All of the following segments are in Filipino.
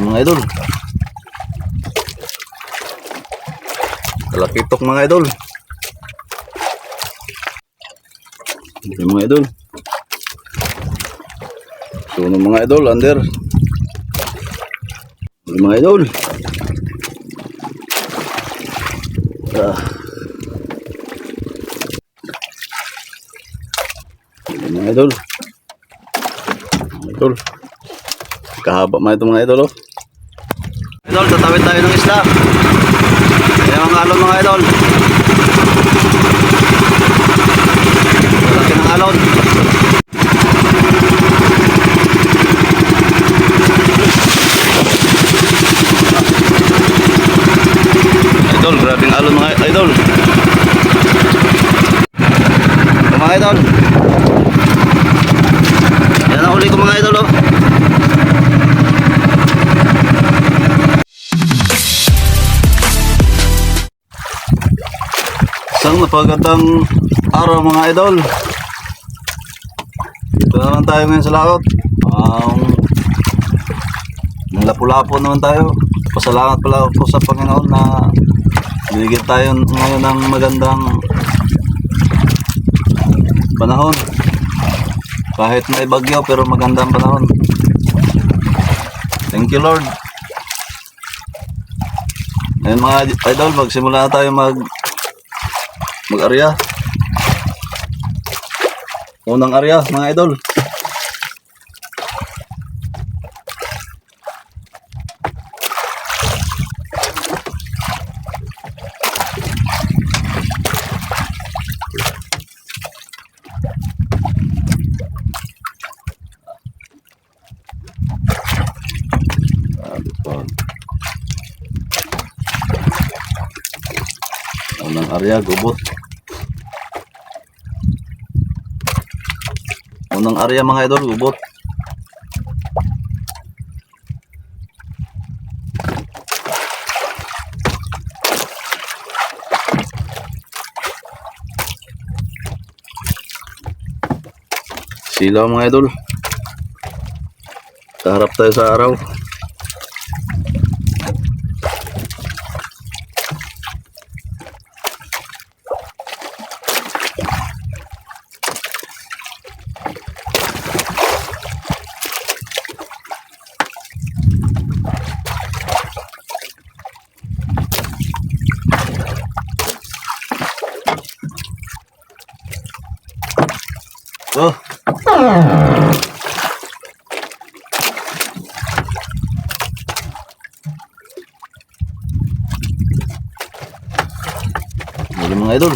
Yung mga idol. Talakitok mga idol. Yung mga idol. So mga idol, under. Yung mga idol. Yung mga idol. Idol. Kahaba mga ito mga idol, oh. Idol, tatawid tayo ng isla. Ayan ang alon mga idol. Malaki ng alon. Idol, grabing alon mga idol. Mga idol. Yan ang uli ko mga idol, oh. Isang napagandang araw mga idol. Dito naman tayo ngayon sa laot. Lapu-lapo naman tayo. Pasalamat pala po sa Panginoon na binigyan tayo ngayon ng magandang panahon. Kahit may bagyo pero magandang panahon. Thank you Lord. Ngayon mga idol, magsimula na tayo mag-arya. Unang arya mga idol. Unang arya, gubot. Unang arya mga idol, gubot. Silaw mga idol. Kaharap tayo sa araw. Oh. Huli mga idol.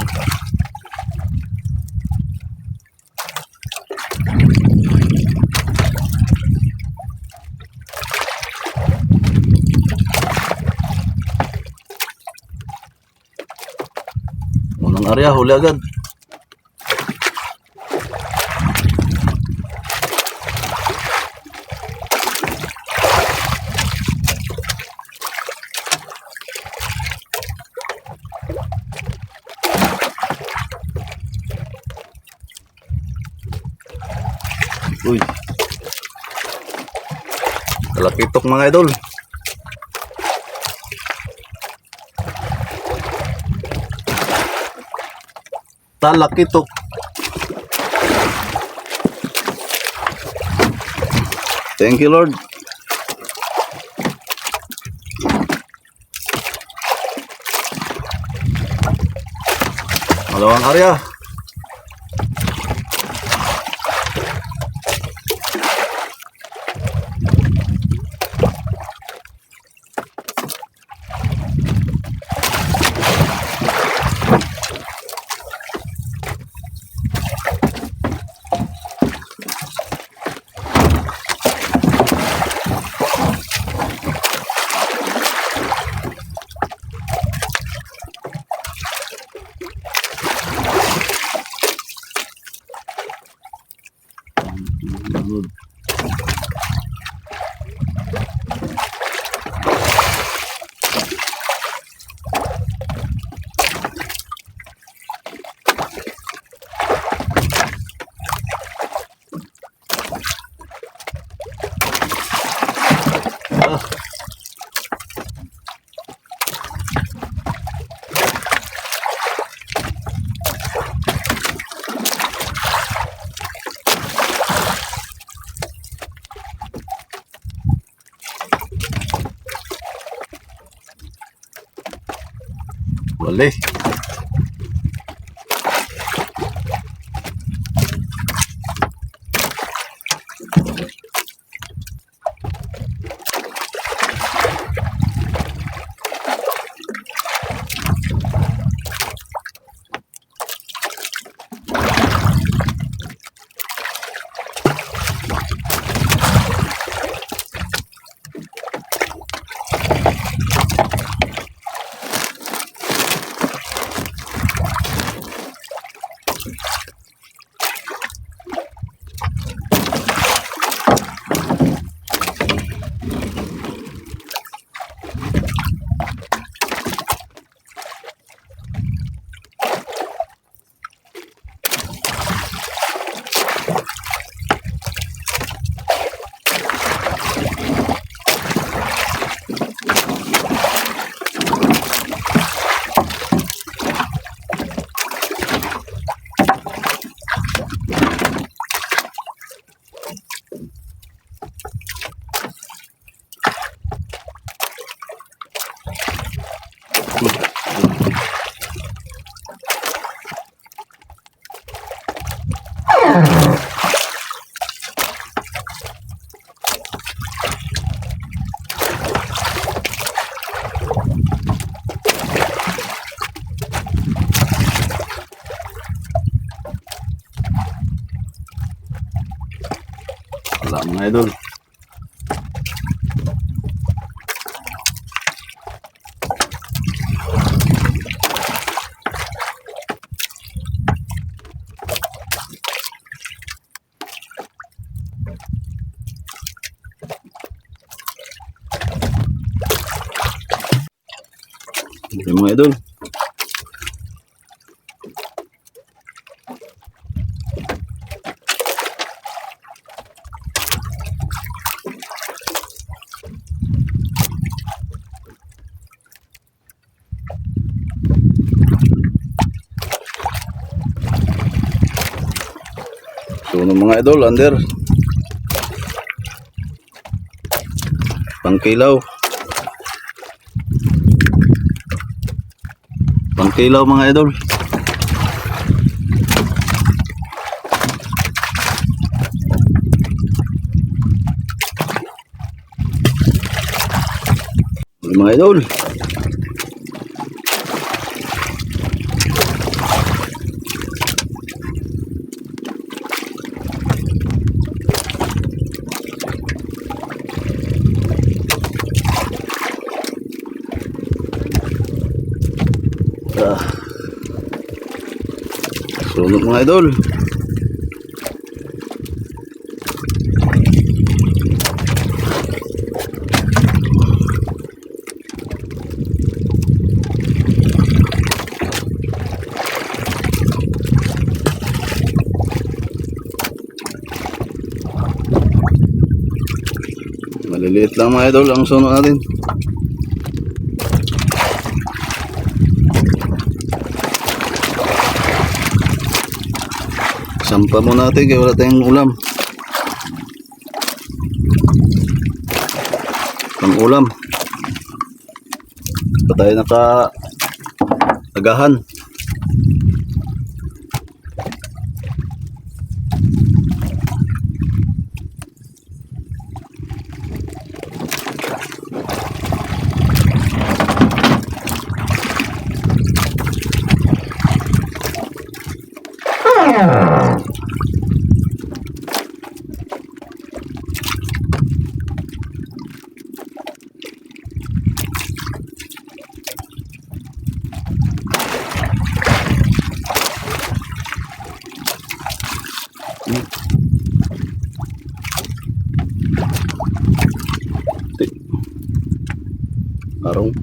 Unang area, huli agad. Uy. Talakitok mga idol. Talakitok. Thank you Lord. Malawang area. Good. Wali. Wala mga idol. Hindi mga idol. Sunog mga idol, under. Pangkilaw. Pangkilaw mga idol. Mga idol. Sunog mga idol. Maliliit lang mga idol ang sunog natin. Sampa mo natin kaya wala tayong ulam. Pang ulam. Pa tayo naka-agahan. Arong.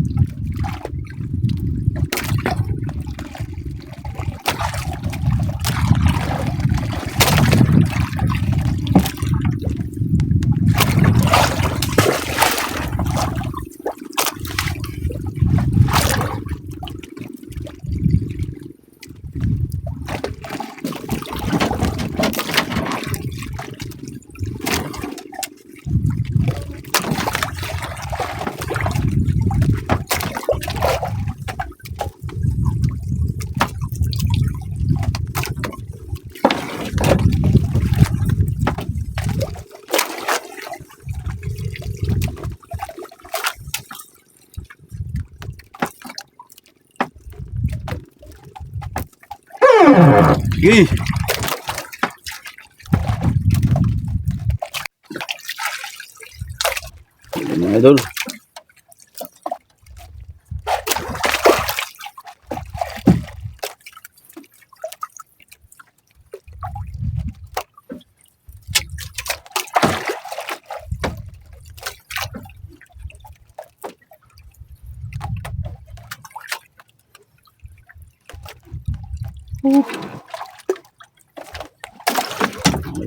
Sige. Ayan, mga idol.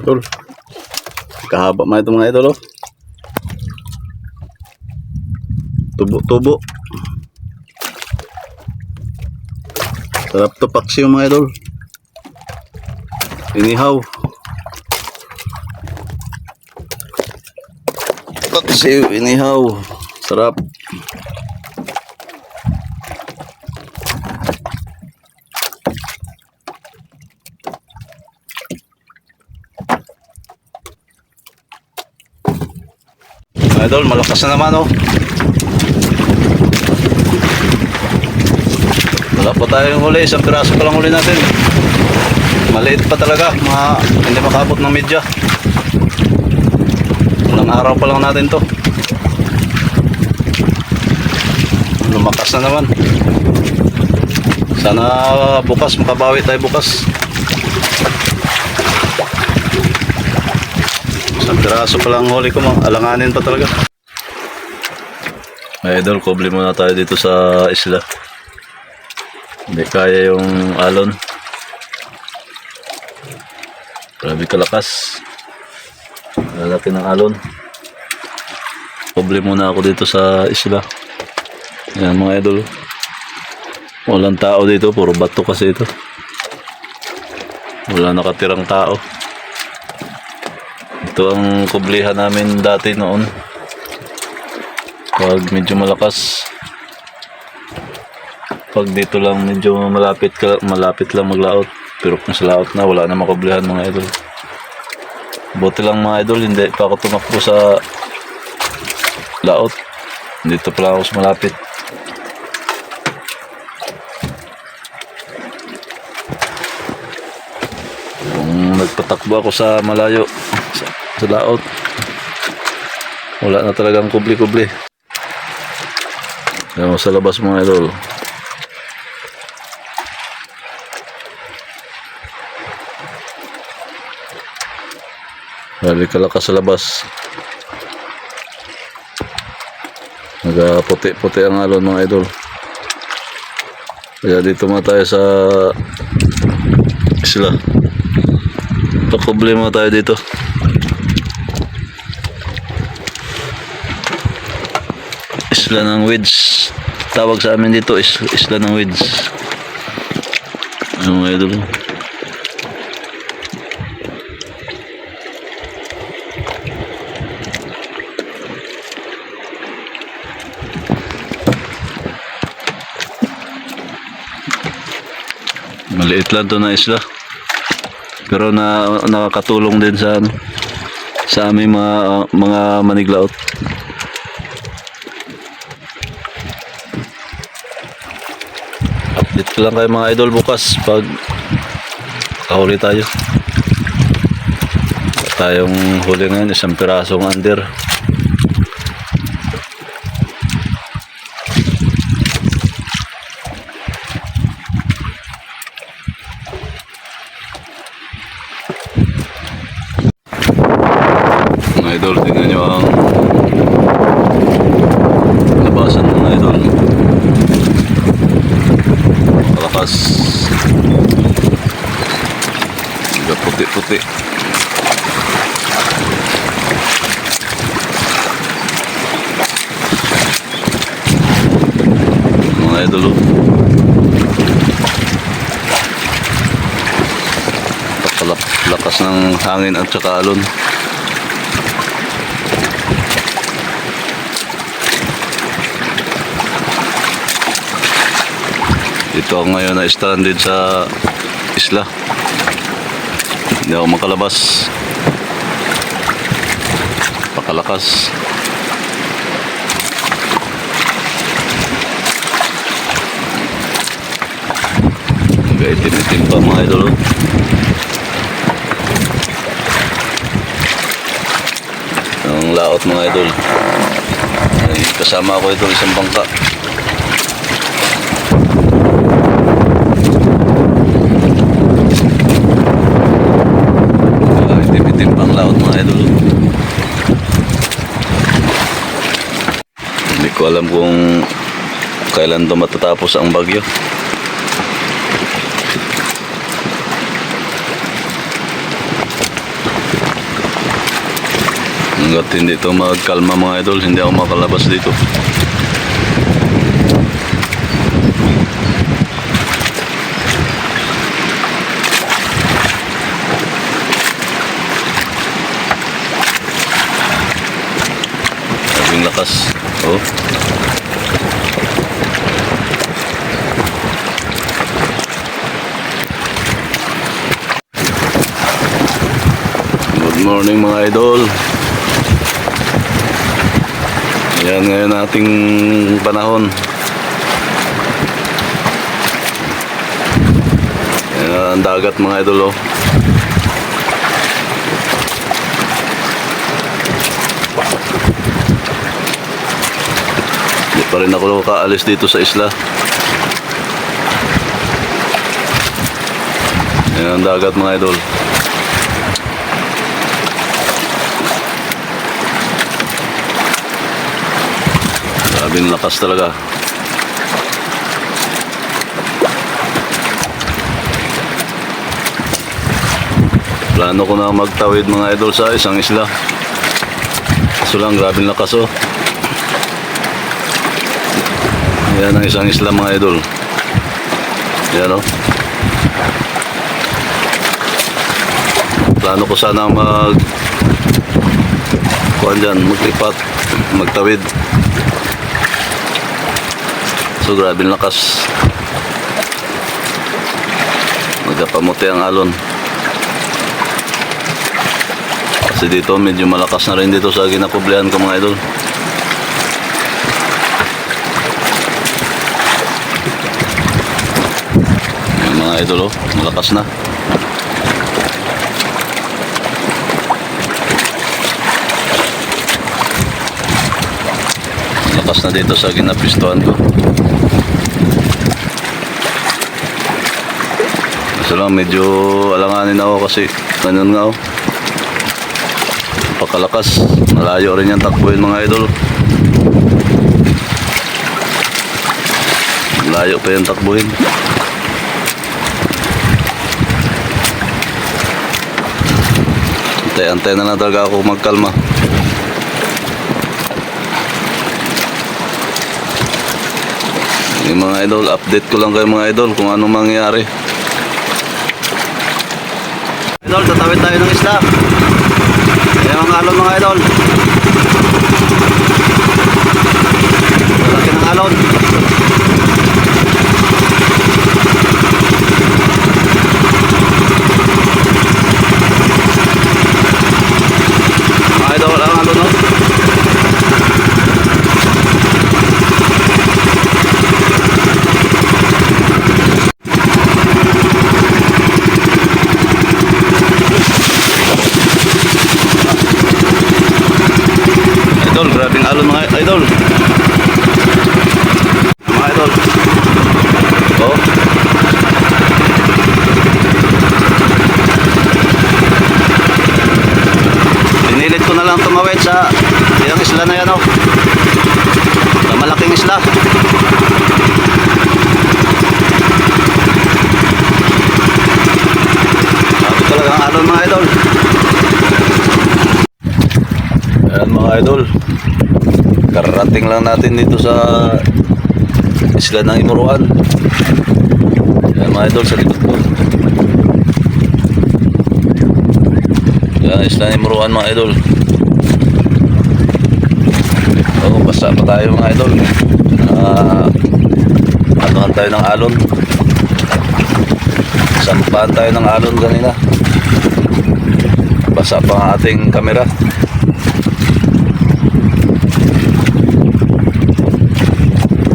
Idol. Kahaba mga ito mga idol, oh. Tubo-tubo. Sarap to paksiw mga idol. Inihaw. Paksiw, inihaw. Sarap. Idol, malakas na naman, oh. Wala pa tayong huli, isang piraso pa lang huli natin. Maliit pa talaga, hindi makabot ng media. Ilang araw pa lang natin to. Lumakas na naman. Sana bukas, makabawi tayo bukas. Isang piraso pa lang huli ko, alanganin pa talaga. Idol, kubli muna tayo dito sa isla. Hindi kaya yung alon. Grabe kalakas. Lalaki ng alon. Kubli muna ako dito sa isla. Yan mga idol. Walang tao dito, puro bato kasi ito. Wala nakatirang tao. Ito ang kublihan namin dati noon. Pag medyo malakas. Pag dito lang medyo malapit lang maglaot. Pero kung sa laot na, wala na makublihan mga idol. Buti lang mga idol, hindi pa ako tumakbo sa laot. Dito pala ako sa malapit. Kung nagpatakbo ako sa malayo, sa laot, wala na talagang kubli-kubli. Yan sa labas mga idol. Grabe kalakas sa labas. Nagputi-puti ang alon mga idol. Kaya dito muna tayo sa isla. Pakubli muna tayo dito. Isla ng Weeds. Tawag sa amin dito isla ng Weeds. Ano mga idol? Maliit lang to na isla. Pero nakakatulong din sa aming mga maniglaot. Update ko lang kayo mga idol bukas pag kahuli tayo. Tayong huli ngayon, isang pirasong under. Mga idol, tingnan nyo ang labasan mga idol. Malakas. Hanggang puti-puti. Mga idol, lakas ng hangin at saka alon. Ito ako ngayon na stranded sa isla. Hindi ako makalabas. Pakalakas. Hanggang itim-itim pa mga idol. laot mga idol. Ay, kasama ko ito isang bangka. Itim-itim pang laot mga idol. Hindi ko alam kung kailan ito matatapos ang bagyo. Hanggat hindi ito magkalma mga idol, hindi ako makalabas dito. Sabing lakas. Oh. Good morning mga idol. Yan ngayon ating panahon. Yan ang dagat mga idol oh. Hindi pa rin ako kaalis dito sa isla. Yan ang dagat mga idol. Grabing lakas talaga. Plano ko na magtawid mga idol sa isang isla. Kaso lang grabing lakas oh. Yan ang isang isla mga idol. Yan oh. Plano ko sana maglipat, magtawid. So grabe lakas. Magkapamuti ang alon. Kasi dito medyo malakas na rin dito sa ginakublehan ko mga idol. Yung mga idol oh, malakas na. Malakas na dito sa ginapistuhan ko. So lang medyo alanganin ako kasi ganun nga oh. Pakalakas. Malayo rin yung takbuhin mga idol. Malayo pa yung takbuhin. Antay-antay na lang talaga ako magkalma. Yung mga idol, update ko lang kayo mga idol kung anong mangyayari. Idol, tatawid tayo ng isla. Ayan ang alon mga idol. Laki ng alon. Mga idol, ang alon no? Idol, grabing alon mga idol. Mga idol. Oh. Pinilit ko na lang tumawid sa yung isla na yan oh. Na malaking isla. Grabe talaga ang alon mga idol. Ayan mga idol, kararating lang natin dito sa isla ng Imuruan. Ayan mga idol sa likod ko. Ayan isla ng Imuruan mga idol. Oh, basa pa tayo mga idol. Anuhan tayo ng alon. Sampahan tayo ng alon kanina. Basa pa ang ating kamera.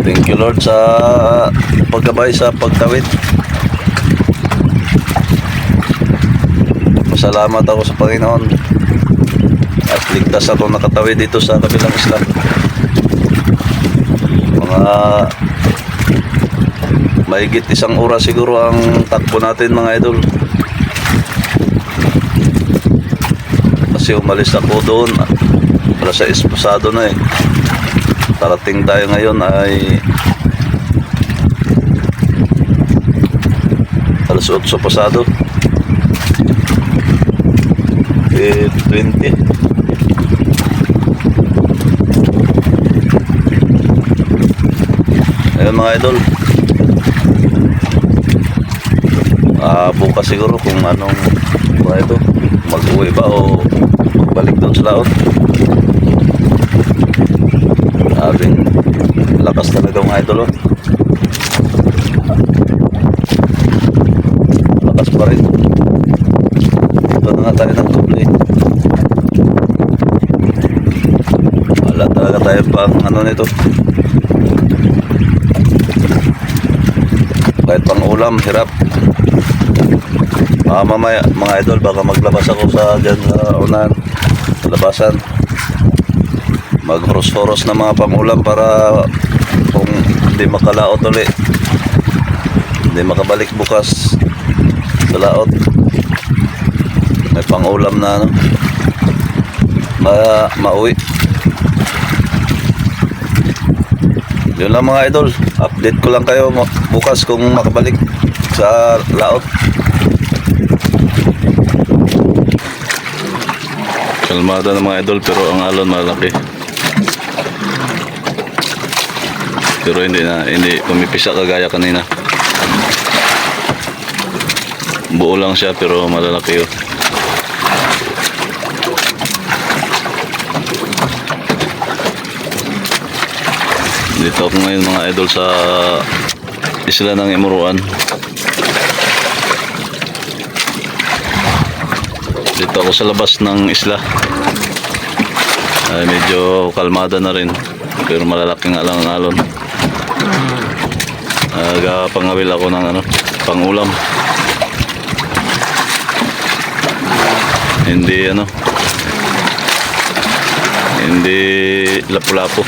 Thank you Lord sa paggabay sa pagtawid. Masalamat ako sa Panginoon at ligtas na itong nakatawid dito sa kabilang isla. Mga mahigit 1 oras siguro ang takbo natin mga idol. Kasi umalis ako doon para sa Pasado na eh. Parating tayo ngayon ay alas 8 pasado. 20. Ayun mga idol. Bukas siguro kung anong ba ito, mag-uwi ba o magbalik doon sa laot. Sabing lakas talaga mga idol. Lakas pa rin. Dito na nga tayo nagtubli. Wala talaga tayo pang ano nito. Kahit pang ulam, hirap. Mamaya mga idol, baka maglabas ako sa dyan sa unahan, sa labasan. Maghoros-horos na mga pangulam para kung hindi makalaot ulit, hindi makabalik bukas sa laot, may pangulam na ano, mauwi. Yun lang mga idol, update ko lang kayo bukas kung makabalik sa laot. Kalmado ng mga idol pero ang alon malaki. Pero hindi pumipisa kagaya kanina. Buo lang siya pero malalaki yun. Dito ako ngayon mga idol sa isla ng Imuruan. Dito ako sa labas ng isla. Medyo kalmada na rin pero malalaking alang-alon. Pangawil ako ng ano, pangulam. Hindi lapu-lapu.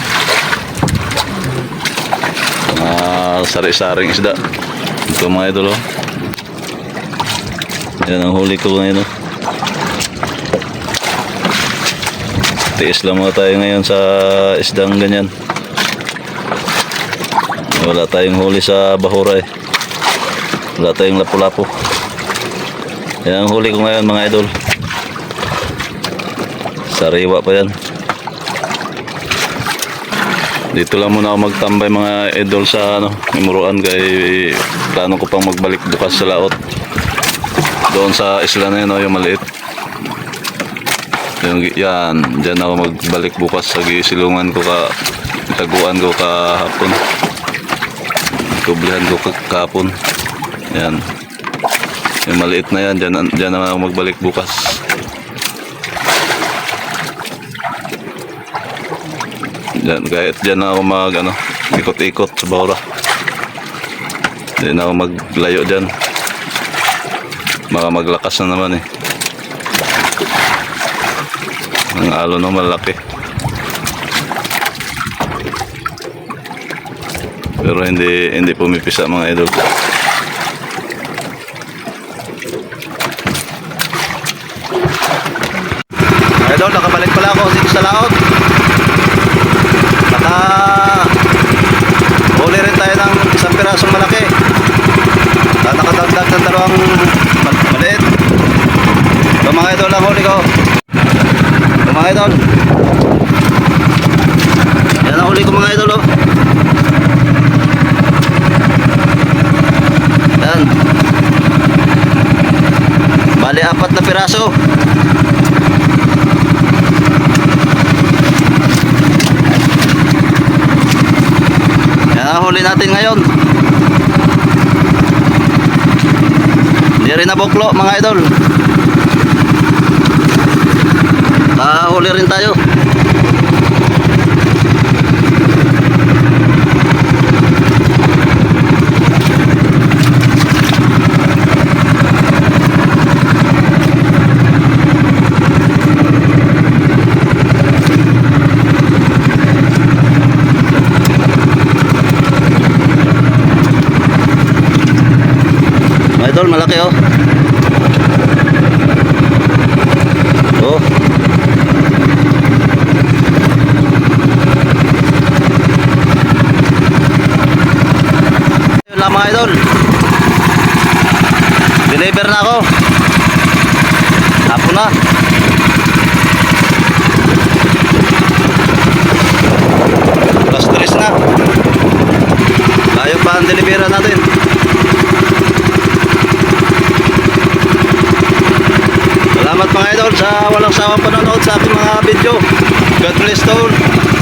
Sari-saring isda. Ito mga idol. Yan ang huli ko ngayon. Tiis lang muna tayo ngayon sa isdang ganyan. Wala tayong huli sa bahura eh. Wala tayong lapu-lapu. Yan ang huli ko ngayon mga idol. Sariwa pa yan. Dito lang muna ako magtambay mga idol sa Imuruan kay plano ko pang magbalik bukas sa laot. Doon sa isla na yun, yung maliit. Yan, dyan ako magbalik bukas sa gisilungan ko taguan ko kahapon. Kublihan ko kahapon. Yan. Yung maliit na yan, dyan ako magbalik bukas. Dyan, kahit dyan ako ikot-ikot sa bahura. Dyan ako maglayo dyan. Baka maglakas na naman eh. Ang alon na malaki. Pero hindi pumipisa mga idol. Idol, nakabalik pala ako dito sa laot. Huli rin tayo ng isang pirasong malaki. Nakadagdag ng 2 maliit. Ito mga idol ang huli ko. Ito mga idol. Yan ang huli ko mga idol. Yan. Bali 4 na piraso. Yan ang huli natin ngayon. Hindi rin nabuklo mga idol. Huli rin tayo. malaki oh. Oh. Yun lang mga idol. Deliver na ako. Hapon na. Alas 3 na. Layo pa ang delivery natin. Salamat mga idol sa walang sawang panonood sa aking mga video. God bless to all.